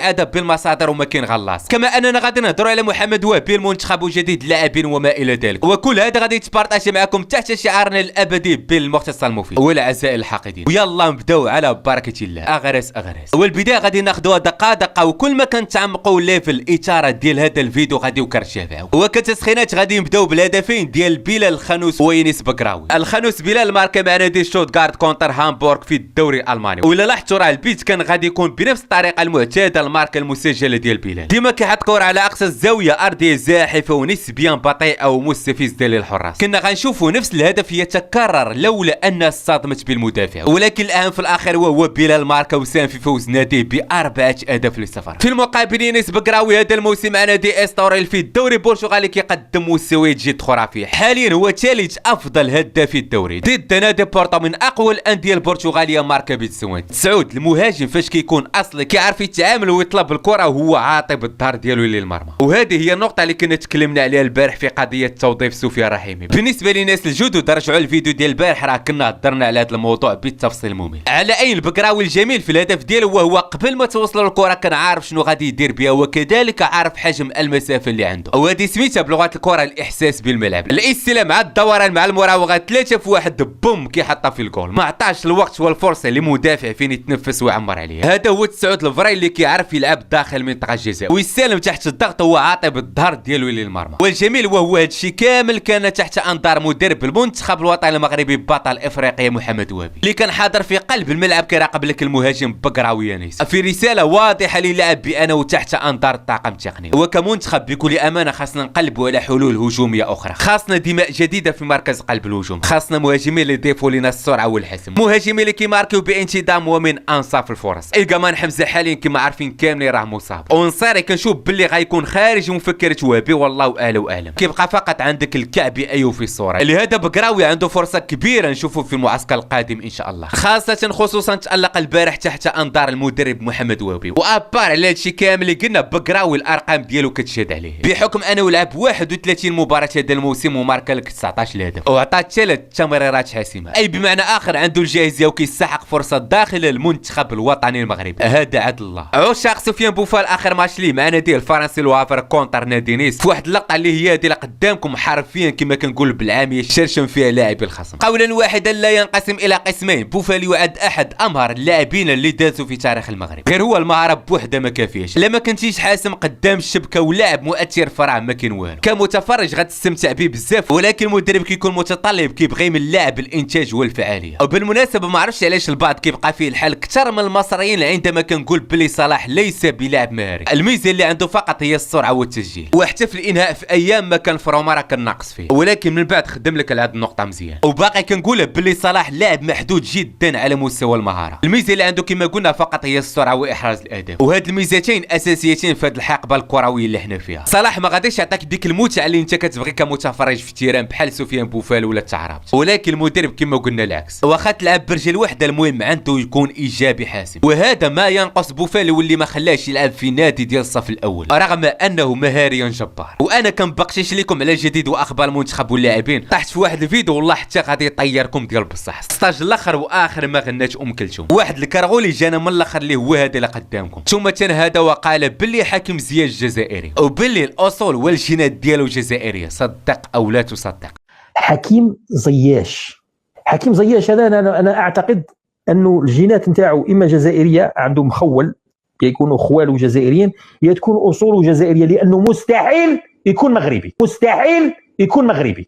ادب بالمصادر وما كاين غلاص. كما اننا غادي نهضروا على محمد وهبي المنتخب وجديد اللاعبين وما الى ذلك، وكل هذا غادي يتبارطاجي معكم تحت شعارنا الابدي بالمختصر المفيد. والاعزاء الحاقدين ويلا نبداو على بركه الله. اغرس والبدايه غادي ناخذوها دقه دقه، وكل ما كنتعمقوا ليفل الاثاره ديال هذا الفيديو غادي وكنرجعوا. وكتسخينات غادي نبداو بالهدفين ديال بلال الخانوس وينيس بكراوي. الخانوس بلال الماركه مع نادي شوتغارت كونتر هامبورغ في الدوري الالماني، ولا لاحظتوا راه البيت كان غادي يكون بنفس الطريقه المعتاده الماركه المسجله ديال بلال. ديما كيحط كره على اقصى الزاويه ارضيه زاحفه ونسبيا بطيئه ومستفزه للحراس. كنا غنشوفوا نفس الهدف يتكرر لولا ان اصطدمت بالمدافع، ولكن الاهم في الاخر وهو بلال الماركه وساهم في فوز ناديه ب4-0. في المقابل ينيس بكراوي هذا الموسم مع نادي استوريل في الدوري البرتغالي كيقدم مستويات جد خرافيه. حاليا هو ثالث افضل هداف في الدوري ضد نادي بورتو من اقوى الانديه البرتغاليه ماركه بالسواد. سعود المهاجم فاش كيكون اصلي كيعرف يتعامل ويطلب الكره وهو عاطي بالظهر ديالو للمرمى، وهذه هي النقطه اللي كنا تكلمنا عليها البارح في قضيه توظيف سفيان رحيمي. بالنسبه للناس الجدد رجعوا الفيديو ديال البارح، راه كنا هضرنا على هذا الموضوع بالتفصيل الممل. على اي البكراوي الجميل في الهدف ديالو وهو قبل ما توصل الكره كان عارف شنو غادي يدير بها، وكذلك عارف حجم المسافه اللي عنده، وهذه سميتها بلغه الكره الاحساس بالملعب. الاستلام مع الدوران مع المراوغه 3 في 1 بوم كيحطها في الجول، ما عطاش الوقت والفرصه لمدافع فين يتنفس ويعمر عليه. هذا هو تسعود الفري اللي كيعرف يلعب داخل منطقه الجزاء ويستلم تحت الضغط هو عاطي بالظهر ديالو للمرمى. والجميل وهو هذا الشيء كامل كان تحت انظار مدرب المنتخب الوطني المغربي بطل افريقيا محمد وهبي، اللي كان حاضر في قلب الملعب كيراقب لك المهاجم بكراوي يانيس في رساله واضحه للاعب بانه تحت انظار الطاقم التقني. وكمنتخب بكل امانه خاصنا نقلبوا على حلول هجوميه اخرى، خاصنا دماء جديده في مركز قلب الهجوم، خاصنا مهاجمين اللي يضيفوا لنا السرعه والحسم، مهاجمين اللي كيماركيو بانتظام ومن انصاف الفرص. الكمان حمزه حاليا كما عارفين كاملين راه مصاب، ونصيري كنشوف باللي غيكون خارج مفكره وهبي والله اعلى واعلم. كيبقى فقط عندك الكعبي ايو في الصوره. لهذا بكراوي عنده فرصه كبيره نشوفه في المعسكر القادم ان شاء الله، خاصه خصوصا تالق البارح تحت انظار المدرب محمد وهبي. وابار على هذا الشيء كامل اللي قلنا بكراوي الارقام ديالو كتشهد عليه، بحكم انه لعب 31 مباراه هذا الموسم وماركا لك 19 هدف وعطى 3 تمريرات حاسمه، اي بمعنى اخر عنده الجاهزيه وكيستحق فرصه داخل المنتخب الوطني المغربي. هذا عدل الله. عشاق سفيان بوفال اخر ماتش ليه مع ناديه الفرنسي الوافر كونتر نادي نيس في واحد اللقطه اللي هي اللي قدامكم حرفيا كما كنقول بالعاميه شرشم فيها لاعبي الخصم. قولا واحدا لا ينقسم الى قسمين، بوفال يعد احد امهر اللاعبين اللي دازوا في تاريخ المغرب، غير هو المهاره بوحده ما كافياش، لما كنتيش حاسم قدام الشبكه ولاعب مؤثر فرع ما كاين والو. كمتفرج غتستمتع به بزاف، ولكن المدرب كيكون متطلب كيبغي من اللاعب الانتاج والفعاليه. وبالمناسبه ما عرفتش علاش البعض كيبقى فيه الحال اكثر من المصريين عندما كنقول بلي صلاح ليس بلاعب مهاري، الميزه اللي عنده فقط هي السرعه والتسجيل، وحتى في الانهاء في ايام ما كان فروما راه كان ناقص فيه، ولكن من بعد خدم لك على هذه النقطه مزيان. وباقي كنقولها بلي صلاح لاعب محدود جدا على مستوى المهاره، الميزه اللي عنده كما قلنا فقط هي السرعه واحراز الاهداف، وهاد الميزتين اساسيتين في هذه الحقبه الكرويه اللي حنا فيها. صلاح ما غاديش يعطيك ديك المتعه اللي انت كتبغي كمتفرج في التيران بحال سفيان بوفال ولا التعرابط، ولكن المدرب كما قلنا العكس، واخا تلعب برجل وحده المهم عنده يكون ايجابي حاسم، وهذا ما ينقص بوفال واللي ما خلاش يلعب في نادي ديال الصف الاول رغم انه مهاري جبار. وانا كنبقشش لكم على جديد واخبار المنتخب واللاعبين، طحت في واحد الفيديو والله حتى غادي يطيركم ديال بصح، ستاج الاخر واخر ما غنات كلثوم، واحد الكرغولي جانا من الاخر اللي هو هذا اللي قدامكم، ثم هذا وقال باللي حكيم زياد الجزائري وباللي الاصول والجينات ديالو جزائريه، صدق او لا تصدق. حكيم زياش هذا انا اعتقد انه الجينات نتاعو اما جزائريه، عنده مخول يكونوا خوالو جزائريين، يا تكون اصوله جزائريه، لانه مستحيل يكون مغربي.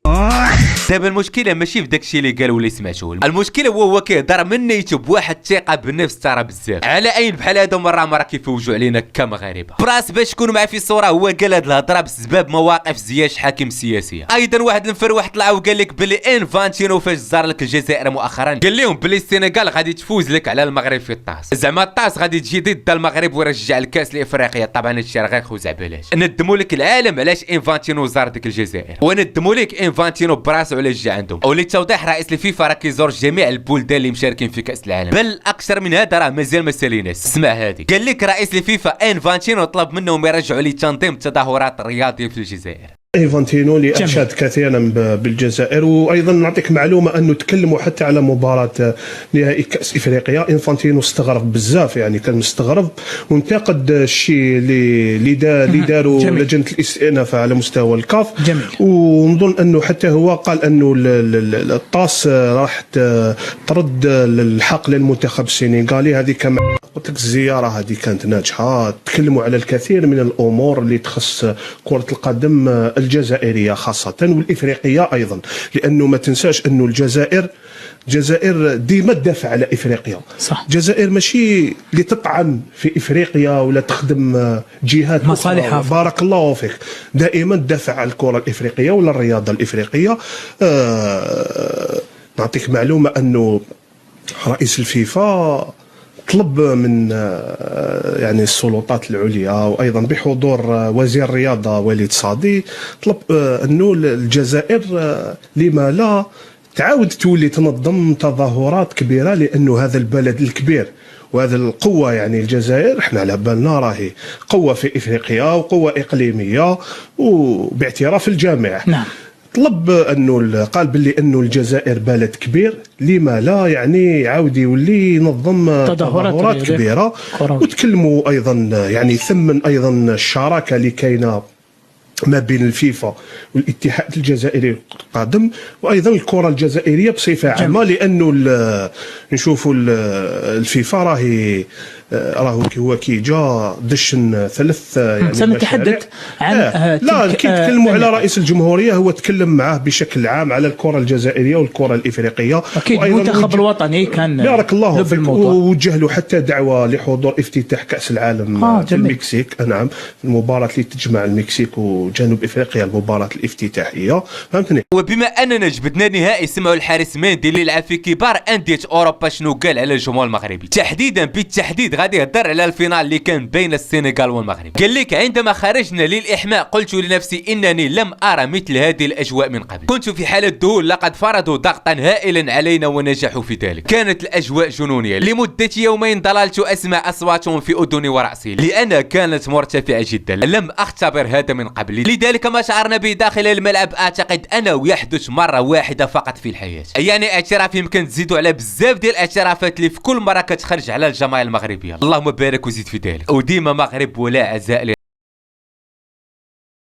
دابا المشكله ماشي في داكشي اللي قالوا اللي سمعتوه، المشكله هو كيهضر من نيته بواحد الثقه بالنفس ترى بزاف على عين بحال هادو مره كيفوجوا علينا كمغاربه. براس باش تكونوا معاه في الصوره هو قال هاد الهضره بسبب مواقف زياش حاكم سياسيه. ايضا واحد المفروح طلع وقال لك بلي انفانتينو فاش زار لك الجزائر مؤخرا قال لهم بلي السنغال غادي تفوز لك على المغرب في الطاس، زعما الطاس غادي تجي ضد المغرب ويرجع الكاس لافريقيا. طبعا هادشي راه غير خزعبلاش. ندموا لك العالم علاش انفانتينو زار ديك الجزائر، وندموا لك انفانتينو براسو علاش جا عندهم. وللتوضيح رئيس الفيفا راه كيزور جميع البلدان اللي مشاركين في كاس العالم، بل اكثر من هذا راه مازال ما ساليناش. اسمع هذه، قال لك رئيس الفيفا انفانتينو طلب منهم يرجعوا لي تنظيم التظاهرات الرياضيه في الجزائر. إنفانتينو اللي أشاد كثيرا بالجزائر. وأيضا نعطيك معلومة أنه تكلموا حتى على مباراة نهائي كأس إفريقيا. إنفانتينو استغرب بزاف، يعني كان مستغرب وانتقد الشيء اللي داروا لجنة الاستئناف على مستوى الكاف. ونظن أنه حتى هو قال أنه الطاس راح ترد الحق للمنتخب السنغالي. هذه كما قلت لك الزيارة هذه كانت ناجحة. تكلموا على الكثير من الأمور اللي تخص كرة القدم الجزائرية خاصة والإفريقية أيضا، لأنه ما تنساش أنه الجزائر ديما تدافع على إفريقيا. صح. الجزائر ماشي اللي تطعن في إفريقيا ولا تخدم جهات مصالحها. بارك الله فيك، دائما تدافع على الكرة الإفريقية ولا الرياضة الإفريقية. نعطيك معلومة أنه رئيس الفيفا طلب من يعني السلطات العليا وأيضا بحضور وزير الرياضة وليد صادي، طلب أنه الجزائر لما لا تعاود تولي تنظم تظاهرات كبيرة، لأنه هذا البلد الكبير وهذا القوة، يعني الجزائر احنا على بالنا راهي قوة في إفريقيا وقوة إقليمية وباعتراف الجامعة. نعم. طلب انه قال باللي انه الجزائر بلد كبير، لما لا يعني يعاود يولي ينظم تظاهرات كبيره. وتكلموا ايضا يعني ثمن ايضا الشراكه اللي كاينه ما بين الفيفا والاتحاد الجزائري القادم وايضا الكره الجزائريه بصفه عامه، لانه نشوفوا الفيفا راهو هو كي جا دشن ثلاث يعني سنتحدث عن لا كي تكلموا على رئيس الجمهوريه هو تكلم معاه بشكل عام على الكره الجزائريه والكره الافريقيه. اكيد المنتخب الوطني كان بارك الله فيك، ووجه له حتى دعوه لحضور افتتاح كاس العالم في المكسيك. نعم، المباراه اللي تجمع المكسيك وجنوب افريقيا، المباراه الافتتاحيه، فهمتني. وبما اننا جبدنا نهائي، سمعوا الحارس مندي اللي لعب في كبار انديه اوروبا شنو قال على الجمهور المغربي، تحديدا بالتحديد غادي يهضر على الفينال اللي كان بين السنغال والمغرب. قال لك: عندما خرجنا للإحماء قلت لنفسي إنني لم أرى مثل هذه الأجواء من قبل، كنت في حالة ذهول، لقد فرضوا ضغطا هائلا علينا ونجحوا في ذلك. كانت الأجواء جنونية، لمدة يومين ظللت أسمع أصواتهم في أذني ورأسي لأنها كانت مرتفعة جدا، لم أختبر هذا من قبل، لذلك ما شعرنا به داخل الملعب أعتقد أنه يحدث مرة واحدة فقط في الحياة. يعني اعتراف يمكن تزيدوا على بزاف ديال الاعترافات اللي في كل مرة كتخرج على الجماهير المغربية. اللهم بارك وزيد في ذلك، وديما مغرب ولا عزاء